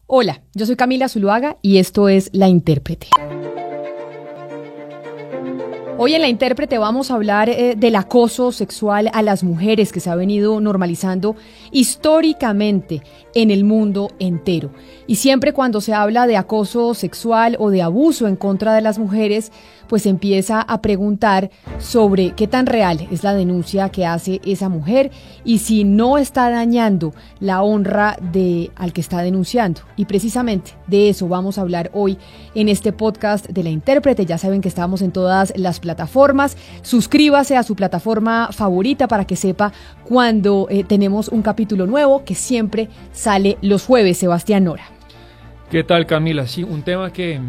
Hola, yo soy Camila Zuluaga y esto es La Intérprete. Hoy en La Intérprete vamos a hablar del acoso sexual a las mujeres que se ha venido normalizando históricamente en el mundo entero. Y siempre cuando se habla de acoso sexual o de abuso en contra de las mujeres, pues se empieza a preguntar sobre qué tan real es la denuncia que hace esa mujer y si no está dañando la honra al que está denunciando. Y precisamente de eso vamos a hablar hoy en este podcast de La Intérprete. Ya saben que estamos en todas las plataformas. Suscríbase a su plataforma favorita para que sepa cuando tenemos un capítulo nuevo que siempre sale los jueves. Sebastián Nora. ¿Qué tal, Camila? Sí, un tema que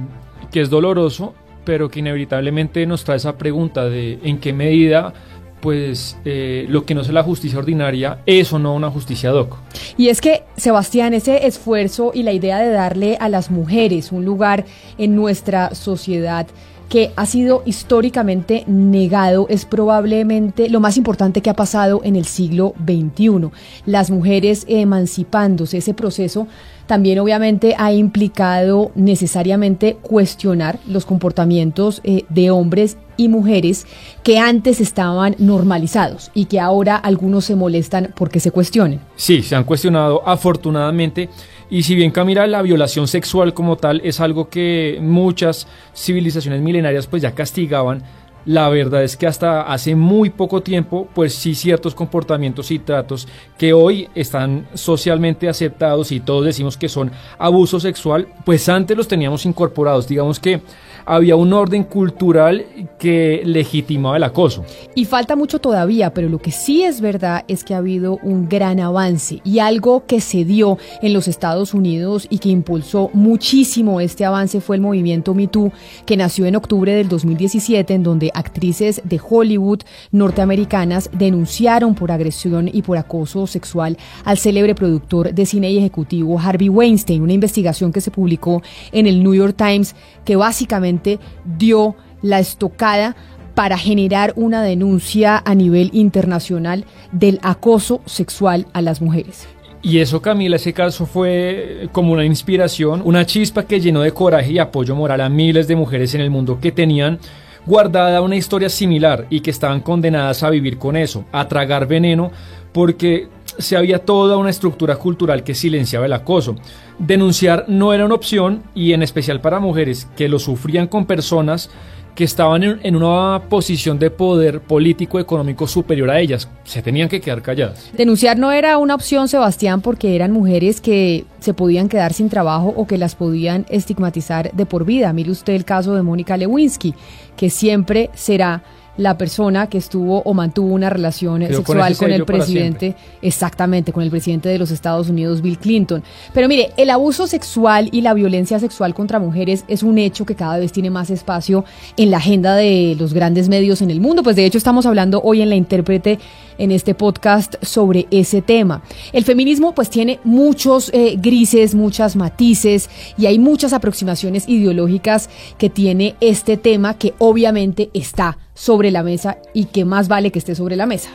es doloroso, pero que inevitablemente nos trae esa pregunta de en qué medida pues lo que no es la justicia ordinaria es o no una justicia ad hoc. Y es que, Sebastián, ese esfuerzo y la idea de darle a las mujeres un lugar en nuestra sociedad que ha sido históricamente negado es probablemente lo más importante que ha pasado en el siglo XXI. Las mujeres emancipándose, ese proceso también obviamente ha implicado necesariamente cuestionar los comportamientos de hombres y mujeres que antes estaban normalizados y que ahora algunos se molestan porque se cuestionen. Sí, se han cuestionado afortunadamente. Y si bien, Camila, la violación sexual como tal es algo que muchas civilizaciones milenarias pues ya castigaban, la verdad es que hasta hace muy poco tiempo pues sí ciertos comportamientos y tratos que hoy están socialmente aceptados y todos decimos que son abuso sexual, pues antes los teníamos incorporados. Digamos que había un orden cultural que legitimaba el acoso. Y falta mucho todavía, pero lo que sí es verdad es que ha habido un gran avance y algo que se dio en los Estados Unidos y que impulsó muchísimo este avance fue el movimiento Me Too, que nació en octubre del 2017, en donde actrices de Hollywood norteamericanas denunciaron por agresión y por acoso sexual al célebre productor de cine y ejecutivo Harvey Weinstein, una investigación que se publicó en el New York Times que básicamente dio la estocada para generar una denuncia a nivel internacional del acoso sexual a las mujeres. Y eso, Camila, ese caso fue como una inspiración, una chispa que llenó de coraje y apoyo moral a miles de mujeres en el mundo que tenían guardada una historia similar y que estaban condenadas a vivir con eso, a tragar veneno, porque se había toda una estructura cultural que silenciaba el acoso. Denunciar no era una opción, y en especial para mujeres que lo sufrían con personas que estaban en una posición de poder político económico superior a ellas. Se tenían que quedar calladas. Denunciar no era una opción, Sebastián, porque eran mujeres que se podían quedar sin trabajo o que las podían estigmatizar de por vida. Mire usted el caso de Mónica Lewinsky, que siempre será la persona que estuvo o mantuvo una relación sexual con el presidente, exactamente, con el presidente de los Estados Unidos, Bill Clinton. Pero mire, el abuso sexual y la violencia sexual contra mujeres es un hecho que cada vez tiene más espacio en la agenda de los grandes medios en el mundo. Pues de hecho estamos hablando hoy en La Intérprete, en este podcast, sobre ese tema. El feminismo pues tiene muchos grises, muchas matices y hay muchas aproximaciones ideológicas que tiene este tema, que obviamente está sobre la mesa y que más vale que esté sobre la mesa.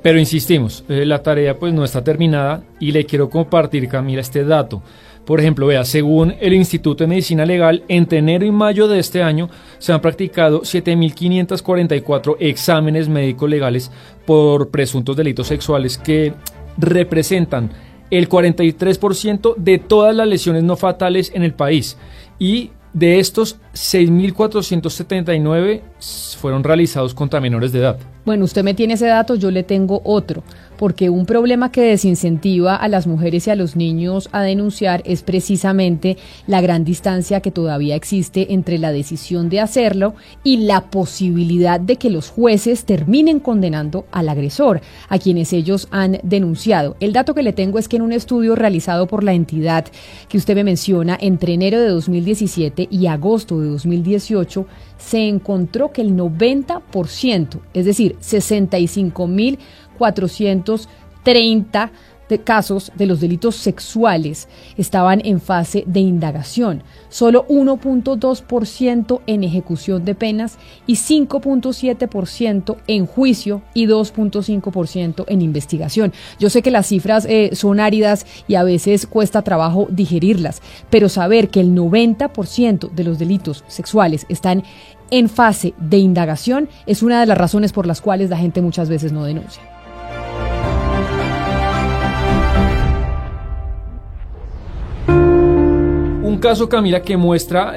Pero insistimos, la tarea pues no está terminada y le quiero compartir, Camila, este dato. Por ejemplo, vea, según el Instituto de Medicina Legal, entre enero y mayo de este año se han practicado 7.544 exámenes médicos legales por presuntos delitos sexuales que representan el 43% de todas las lesiones no fatales en el país. Y de estos, 6.479 fueron realizados contra menores de edad. Bueno, usted me tiene ese dato, yo le tengo otro, porque un problema que desincentiva a las mujeres y a los niños a denunciar es precisamente la gran distancia que todavía existe entre la decisión de hacerlo y la posibilidad de que los jueces terminen condenando al agresor, a quienes ellos han denunciado. El dato que le tengo es que en un estudio realizado por la entidad que usted me menciona, entre enero de 2017 y agosto de 2018, se encontró que el 90%, es decir, 65.430 de casos de los delitos sexuales estaban en fase de indagación, solo 1.2% en ejecución de penas y 5.7% en juicio y 2.5% en investigación. Yo sé que las cifras son áridas y a veces cuesta trabajo digerirlas, pero saber que el 90% de los delitos sexuales están en fase de indagación es una de las razones por las cuales la gente muchas veces no denuncia. Un caso, Camila, que muestra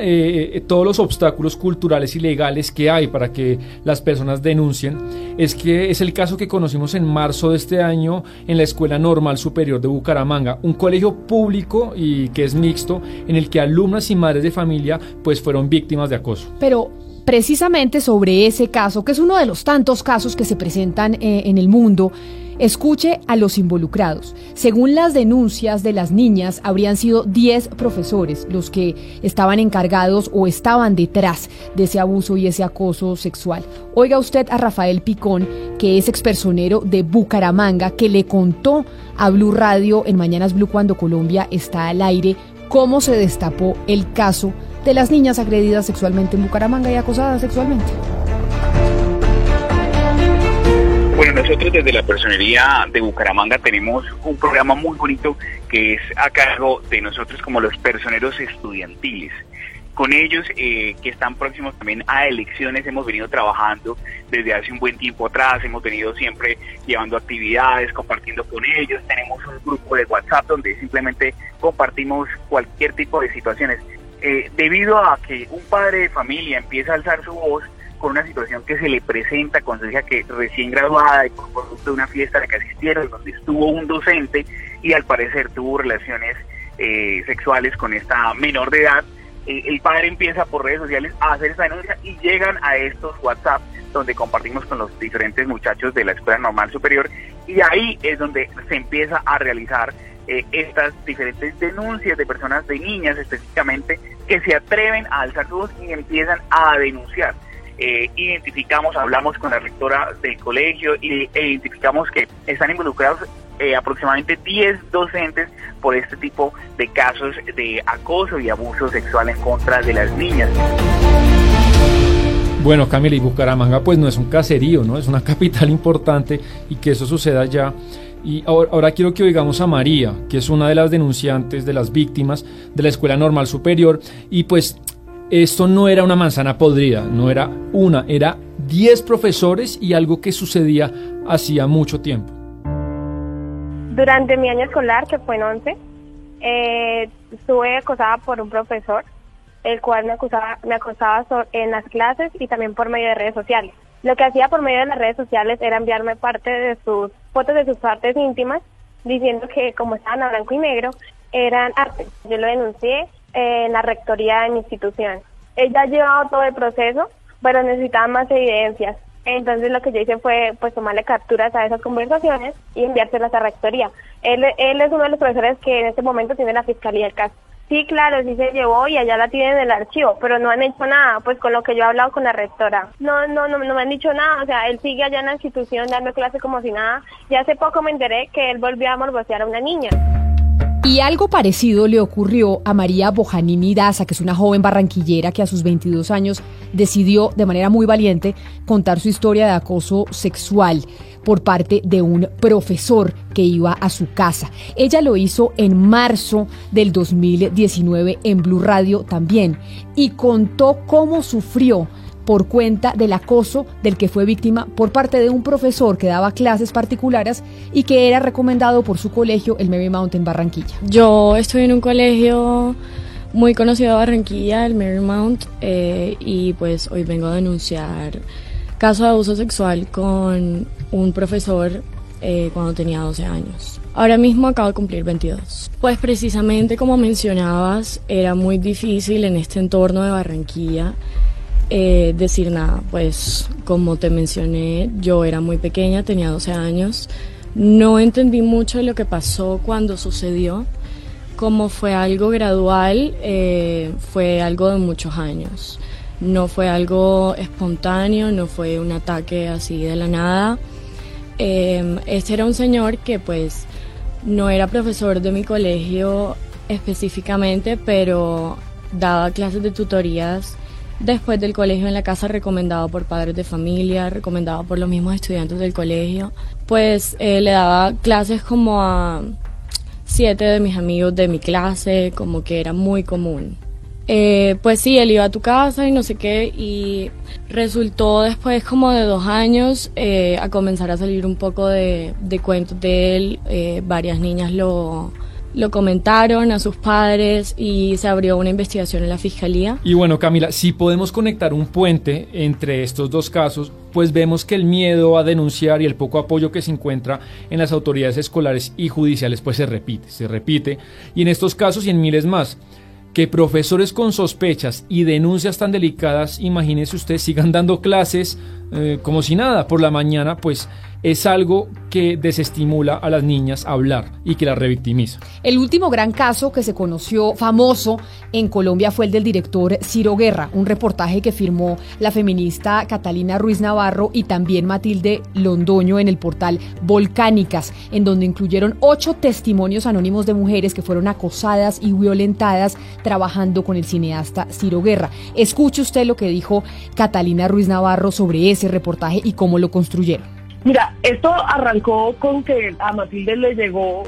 todos los obstáculos culturales y legales que hay para que las personas denuncien, es el caso que conocimos en marzo de este año en la Escuela Normal Superior de Bucaramanga, un colegio público y que es mixto, en el que alumnas y madres de familia pues fueron víctimas de acoso. Pero precisamente sobre ese caso, que es uno de los tantos casos que se presentan en el mundo, escuche a los involucrados. Según las denuncias de las niñas, habrían sido 10 profesores los que estaban encargados o estaban detrás de ese abuso y ese acoso sexual. Oiga usted a Rafael Picón, que es expersonero de Bucaramanga, que le contó a Blue Radio en Mañanas Blue cuando Colombia está al aire cómo se destapó el caso de las niñas agredidas sexualmente en Bucaramanga y acosadas sexualmente. Bueno, nosotros desde la Personería de Bucaramanga tenemos un programa muy bonito que es a cargo de nosotros como los personeros estudiantiles. Con ellos, que están próximos también a elecciones, hemos venido trabajando desde hace un buen tiempo atrás, hemos venido siempre llevando actividades, compartiendo con ellos, tenemos un grupo de WhatsApp donde simplemente compartimos cualquier tipo de situaciones. Debido a que un padre de familia empieza a alzar su voz con una situación que se le presenta con su hija que recién graduada y por producto de una fiesta a la que asistieron, donde estuvo un docente y al parecer tuvo relaciones sexuales con esta menor de edad, el padre empieza por redes sociales a hacer esta denuncia y llegan a estos WhatsApp donde compartimos con los diferentes muchachos de la Escuela Normal Superior, y ahí es donde se empieza a realizar estas diferentes denuncias de personas, de niñas específicamente, que se atreven a alzar su voz y empiezan a denunciar. Identificamos, hablamos con la rectora del colegio e identificamos que están involucrados aproximadamente 10 docentes por este tipo de casos de acoso y abuso sexual en contra de las niñas. Bueno, Camila, y Bucaramanga pues no es un caserío, ¿no? Es una capital importante, y que eso suceda allá. Y ahora quiero que oigamos a María, que es una de las denunciantes, de las víctimas de la Escuela Normal Superior, y pues esto no era una manzana podrida, no era una, era 10 profesores y algo que sucedía hacía mucho tiempo. Durante mi año escolar, que fue en 11, estuve acosada por un profesor, el cual me acosaba en las clases y también por medio de redes sociales. Lo que hacía por medio de las redes sociales era enviarme parte de sus fotos de sus partes íntimas, diciendo que como estaban a blanco y negro, eran arte. Yo lo denuncié en la rectoría de mi institución. Ella ha llevado todo el proceso, pero necesitaba más evidencias. Entonces lo que yo hice fue pues tomarle capturas a esas conversaciones y enviárselas a rectoría. Él es uno de los profesores que en este momento tiene la fiscalía del caso. Sí, claro, sí se llevó y allá la tienen en el archivo, pero no han hecho nada, pues con lo que yo he hablado con la rectora. No me han dicho nada, o sea, él sigue allá en la institución dando clase como si nada. Y hace poco me enteré que él volvió a morbosear a una niña. Y algo parecido le ocurrió a María Bojanini Daza, que es una joven barranquillera que a sus 22 años decidió de manera muy valiente contar su historia de acoso sexual por parte de un profesor que iba a su casa. Ella lo hizo en marzo del 2019 en Blue Radio también, y contó cómo sufrió por cuenta del acoso del que fue víctima por parte de un profesor que daba clases particulares y que era recomendado por su colegio, el Marymount en Barranquilla. Yo estoy en un colegio muy conocido de Barranquilla, el Marymount, y pues hoy vengo a denunciar caso de abuso sexual con un profesor cuando tenía 12 años. Ahora mismo acabo de cumplir 22. Pues precisamente como mencionabas, era muy difícil en este entorno de Barranquilla decir nada. Pues como te mencioné, yo era muy pequeña, tenía 12 años, no entendí mucho de lo que pasó cuando sucedió. Como fue algo gradual, fue algo de muchos años, no fue algo espontáneo, no fue un ataque así de la nada. Este era un señor que pues no era profesor de mi colegio específicamente, pero daba clases de tutorías después del colegio en la casa, recomendado por padres de familia, recomendado por los mismos estudiantes del colegio. Pues le daba clases como a 7 de mis amigos de mi clase, como que era muy común. Pues sí, él iba a tu casa y no sé qué, y resultó después como de 2 años a comenzar a salir un poco de cuentos de él. Varias niñas lo comentaron a sus padres y se abrió una investigación en la fiscalía. Y bueno, Camila, si podemos conectar un puente entre estos dos casos, pues vemos que el miedo a denunciar y el poco apoyo que se encuentra en las autoridades escolares y judiciales pues se repite, y en estos casos y en miles más. Que profesores con sospechas y denuncias tan delicadas, imagínese usted, sigan dando clases como si nada por la mañana, pues es algo que desestimula a las niñas a hablar y que las revictimiza. El último gran caso que se conoció famoso en Colombia fue el del director Ciro Guerra, un reportaje que firmó la feminista Catalina Ruiz Navarro y también Matilde Londoño en el portal Volcánicas, en donde incluyeron 8 testimonios anónimos de mujeres que fueron acosadas y violentadas trabajando con el cineasta Ciro Guerra. Escuche usted lo que dijo Catalina Ruiz Navarro sobre ese reportaje y cómo lo construyeron. Mira, esto arrancó con que a Matilde le llegó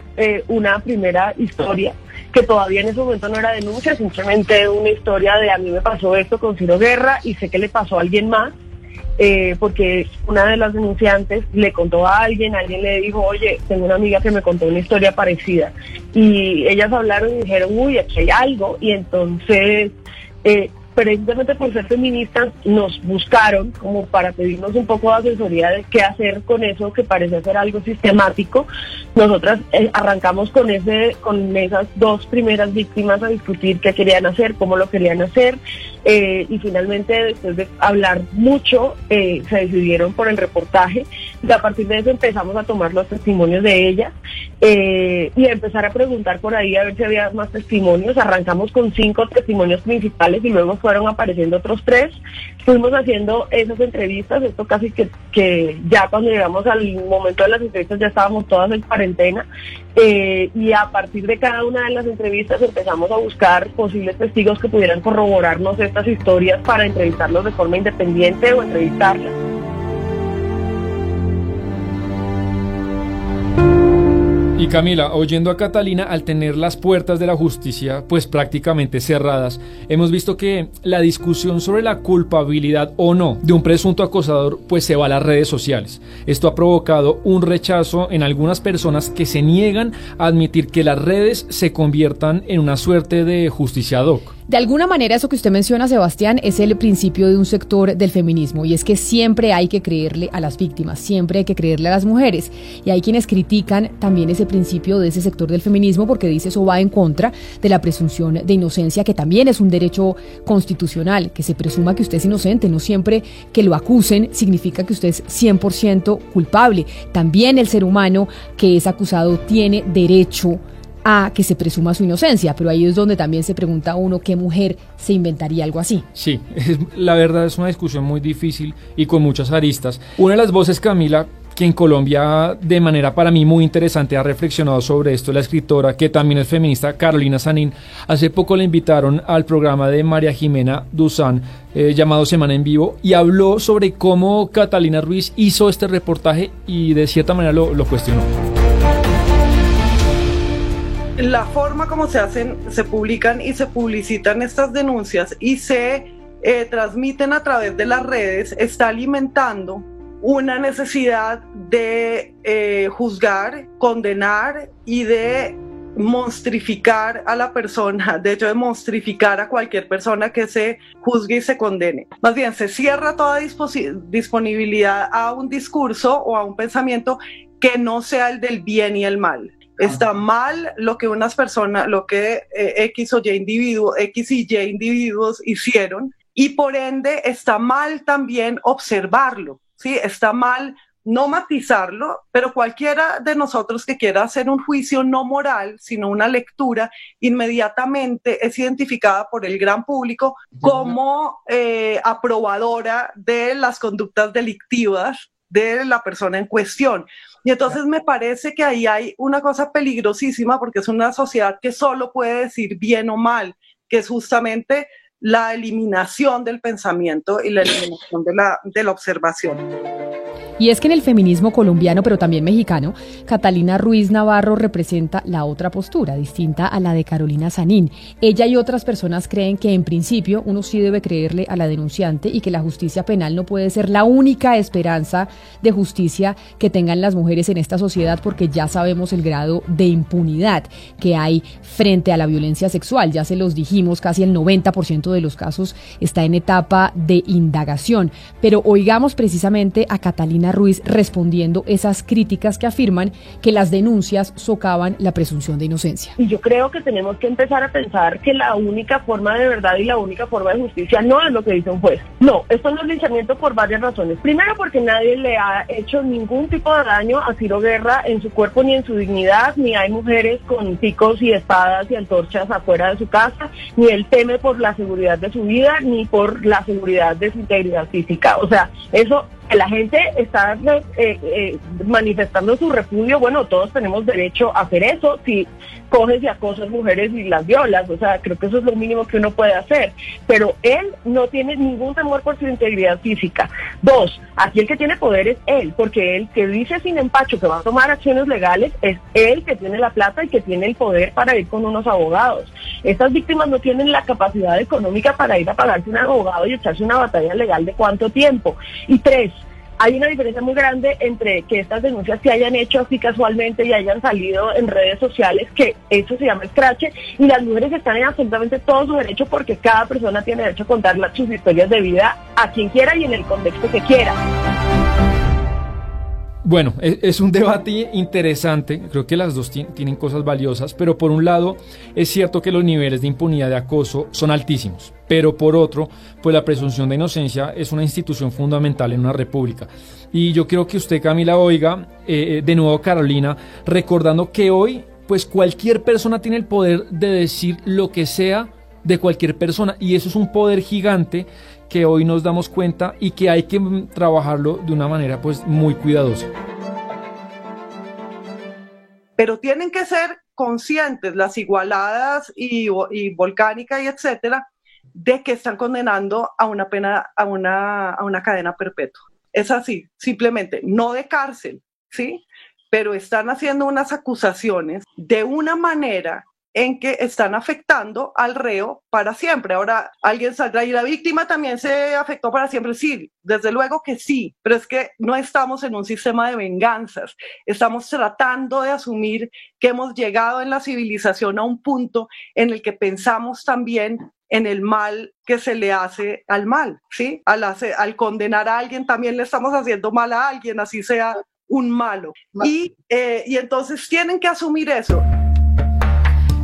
una primera historia, que todavía en ese momento no era denuncia, simplemente una historia de a mí me pasó esto con Ciro Guerra y sé que le pasó a alguien más, porque una de las denunciantes le contó a alguien le dijo, oye, tengo una amiga que me contó una historia parecida, y ellas hablaron y dijeron, uy, aquí hay algo, y entonces precisamente por ser feministas nos buscaron como para pedirnos un poco de asesoría de qué hacer con eso que parece ser algo sistemático. Nosotras arrancamos con esas 2 primeras víctimas a discutir qué querían hacer, cómo lo querían hacer, y finalmente después de hablar mucho se decidieron por el reportaje, y a partir de eso empezamos a tomar los testimonios de ellas y a empezar a preguntar por ahí a ver si había más testimonios. Arrancamos con 5 testimonios principales y luego fueron apareciendo otros 3. Fuimos haciendo esas entrevistas, esto casi que ya cuando llegamos al momento de las entrevistas ya estábamos todas en cuarentena, y a partir de cada una de las entrevistas empezamos a buscar posibles testigos que pudieran corroborarnos estas historias para entrevistarlos de forma independiente o entrevistarlas. Y Camila, oyendo a Catalina, al tener las puertas de la justicia pues prácticamente cerradas, hemos visto que la discusión sobre la culpabilidad o no de un presunto acosador pues se va a las redes sociales. Esto ha provocado un rechazo en algunas personas que se niegan a admitir que las redes se conviertan en una suerte de justicia ad hoc. De alguna manera eso que usted menciona, Sebastián, es el principio de un sector del feminismo, y es que siempre hay que creerle a las víctimas, siempre hay que creerle a las mujeres, y hay quienes critican también ese principio de ese sector del feminismo porque dice eso va en contra de la presunción de inocencia, que también es un derecho constitucional, que se presuma que usted es inocente, no siempre que lo acusen significa que usted es 100% culpable. También el ser humano que es acusado tiene derecho a que se presuma su inocencia, pero ahí es donde también se pregunta uno qué mujer se inventaría algo así. Sí, la verdad es una discusión muy difícil y con muchas aristas. Una de las voces, Camila, que en Colombia de manera para mí muy interesante ha reflexionado sobre esto, la escritora que también es feminista, Carolina Sanín. Hace poco la invitaron al programa de María Jimena Duzán llamado Semana en Vivo, y habló sobre cómo Catalina Ruiz hizo este reportaje y de cierta manera lo cuestionó. La forma como se publican y se publicitan estas denuncias y se transmiten a través de las redes está alimentando una necesidad de juzgar, condenar y de monstrificar a la persona, de hecho de monstrificar a cualquier persona que se juzgue y se condene. Más bien se cierra toda disponibilidad a un discurso o a un pensamiento que no sea el del bien y el mal. Está mal lo que unas personas, lo que X y Y individuos hicieron, y por ende está mal también observarlo, ¿sí? Está mal no matizarlo, pero cualquiera de nosotros que quiera hacer un juicio no moral, sino una lectura, inmediatamente es identificada por el gran público como aprobadora de las conductas delictivas de la persona en cuestión. Y entonces me parece que ahí hay una cosa peligrosísima, porque es una sociedad que solo puede decir bien o mal, que es justamente la eliminación del pensamiento y la eliminación de la observación. Y es que en el feminismo colombiano, pero también mexicano, Catalina Ruiz Navarro representa la otra postura, distinta a la de Carolina Sanín. Ella y otras personas creen que en principio uno sí debe creerle a la denunciante y que la justicia penal no puede ser la única esperanza de justicia que tengan las mujeres en esta sociedad, porque ya sabemos el grado de impunidad que hay frente a la violencia sexual. Ya se los dijimos, casi el 90% de los casos está en etapa de indagación. Pero oigamos precisamente a Catalina Ruiz respondiendo esas críticas que afirman que las denuncias socavan la presunción de inocencia. Y yo creo que tenemos que empezar a pensar que la única forma de verdad y la única forma de justicia no es lo que dice un juez. No, esto no es linchamiento por varias razones. Primero, porque nadie le ha hecho ningún tipo de daño a Ciro Guerra en su cuerpo ni en su dignidad, ni hay mujeres con picos y espadas y antorchas afuera de su casa, ni él teme por la seguridad de su vida, ni por la seguridad de su integridad física. O sea, eso... La gente está manifestando su repudio. Bueno, todos tenemos derecho a hacer eso si coges y acosas mujeres y las violas. O sea, creo que eso es lo mínimo que uno puede hacer. Pero él no tiene ningún temor por su integridad física. Dos, aquí el que tiene poder es él, porque él que dice sin empacho que va a tomar acciones legales es él que tiene la plata y que tiene el poder para ir con unos abogados. Estas víctimas no tienen la capacidad económica para ir a pagarse un abogado y echarse una batalla legal de cuánto tiempo. Y tres, hay una diferencia muy grande entre que estas denuncias se hayan hecho así casualmente y hayan salido en redes sociales, que eso se llama escrache, y las mujeres están en absolutamente todo su derecho, porque cada persona tiene derecho a contar sus historias de vida a quien quiera y en el contexto que quiera. Bueno, es un debate interesante, creo que las dos tienen cosas valiosas, pero por un lado es cierto que los niveles de impunidad de acoso son altísimos, pero por otro, pues la presunción de inocencia es una institución fundamental en una república. Y yo quiero que usted, Camila, oiga, de nuevo Carolina, recordando que hoy pues cualquier persona tiene el poder de decir lo que sea de cualquier persona, y eso es un poder gigante que hoy nos damos cuenta y que hay que trabajarlo de una manera pues muy cuidadosa. Pero tienen que ser conscientes las igualadas y Volcánica y etcétera, de que están condenando a una pena, a una cadena perpetua. Es así, simplemente, no de cárcel, ¿sí? Pero están haciendo unas acusaciones de una manera en que están afectando al reo para siempre. Ahora alguien saldrá y la víctima también se afectó para siempre. Sí, desde luego que sí, pero es que no estamos en un sistema de venganzas. Estamos tratando de asumir que hemos llegado en la civilización a un punto en el que pensamos también en el mal que se le hace al mal, ¿sí? Al condenar a alguien también le estamos haciendo mal a alguien, así sea un malo. Y entonces tienen que asumir eso.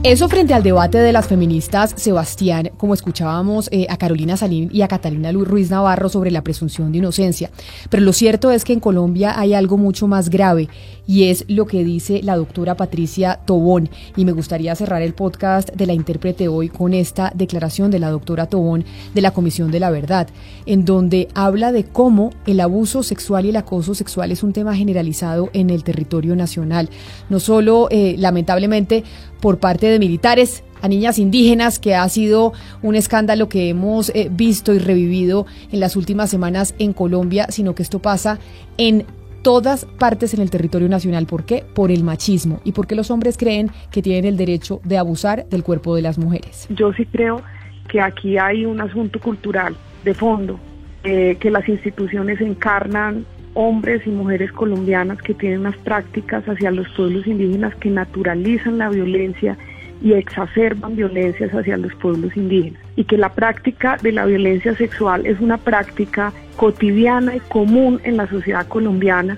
Eso frente al debate de las feministas, Sebastián, como escuchábamos a Carolina Sanín y a Catalina Ruiz Navarro sobre la presunción de inocencia. Pero lo cierto es que en Colombia hay algo mucho más grave, y es lo que dice la doctora Patricia Tobón. Y me gustaría cerrar el podcast de La Intérprete hoy con esta declaración de la doctora Tobón de la Comisión de la Verdad, en donde habla de cómo el abuso sexual y el acoso sexual es un tema generalizado en el territorio nacional. No solo, lamentablemente, por parte de militares a niñas indígenas, que ha sido un escándalo que hemos visto y revivido en las últimas semanas en Colombia, sino que esto pasa en todas partes en el territorio nacional. ¿Por qué? Por el machismo y porque los hombres creen que tienen el derecho de abusar del cuerpo de las mujeres. Yo sí creo que aquí hay un asunto cultural de fondo, que las instituciones encarnan hombres y mujeres colombianas que tienen unas prácticas hacia los pueblos indígenas que naturalizan la violencia y exacerban violencias hacia los pueblos indígenas, y que la práctica de la violencia sexual es una práctica cotidiana y común en la sociedad colombiana,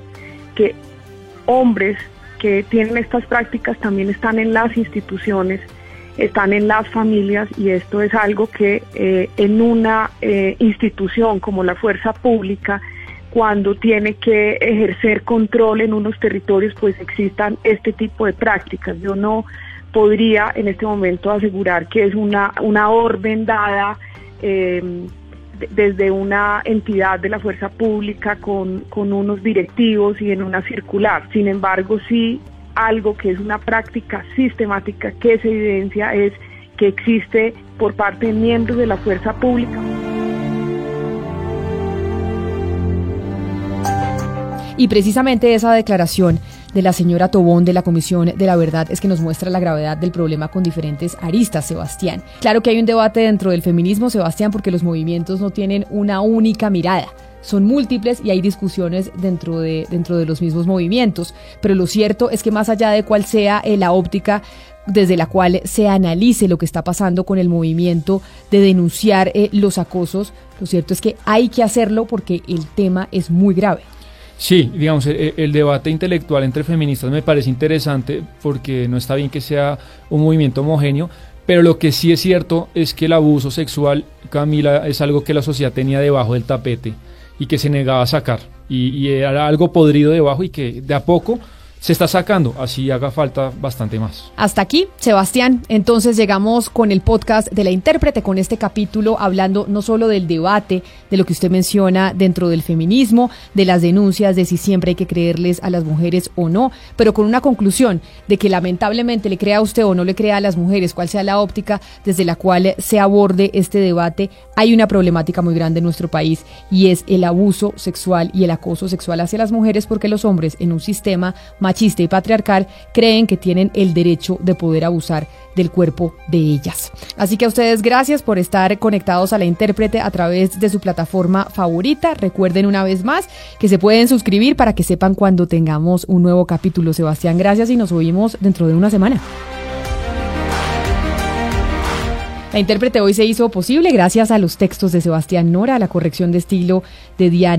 que hombres que tienen estas prácticas también están en las instituciones, están en las familias, y esto es algo que en una institución como la fuerza pública, cuando tiene que ejercer control en unos territorios, pues existan este tipo de prácticas. Yo no podría en este momento asegurar que es una orden dada desde una entidad de la fuerza pública con unos directivos y en una circular. Sin embargo, sí, algo que es una práctica sistemática que se evidencia es que existe por parte de miembros de la fuerza pública. Y precisamente esa declaración de la señora Tobón de la Comisión de la Verdad es que nos muestra la gravedad del problema con diferentes aristas, Sebastián. Claro que hay un debate dentro del feminismo, Sebastián, porque los movimientos no tienen una única mirada. Son múltiples y hay discusiones dentro de los mismos movimientos, pero lo cierto es que más allá de cuál sea la óptica desde la cual se analice lo que está pasando con el movimiento de denunciar los acosos, lo cierto es que hay que hacerlo porque el tema es muy grave. Sí, digamos, el debate intelectual entre feministas me parece interesante porque no está bien que sea un movimiento homogéneo, pero lo que sí es cierto es que el abuso sexual, Camila, es algo que la sociedad tenía debajo del tapete y que se negaba a sacar, y era algo podrido debajo y que de a poco se está sacando, así haga falta bastante más. Hasta aquí, Sebastián, entonces llegamos con el podcast de La Intérprete, con este capítulo hablando no solo del debate, de lo que usted menciona dentro del feminismo, de las denuncias, de si siempre hay que creerles a las mujeres o no, pero con una conclusión de que lamentablemente le crea a usted o no le crea a las mujeres, cuál sea la óptica desde la cual se aborde este debate, hay una problemática muy grande en nuestro país y es el abuso sexual y el acoso sexual hacia las mujeres porque los hombres en un sistema machista y patriarcal creen que tienen el derecho de poder abusar del cuerpo de ellas. Así que a ustedes gracias por estar conectados a La Intérprete a través de su plataforma favorita. Recuerden una vez más que se pueden suscribir para que sepan cuando tengamos un nuevo capítulo. Sebastián, gracias y nos oímos dentro de una semana. La Intérprete hoy se hizo posible gracias a los textos de Sebastián Nora, a la corrección de estilo de Diana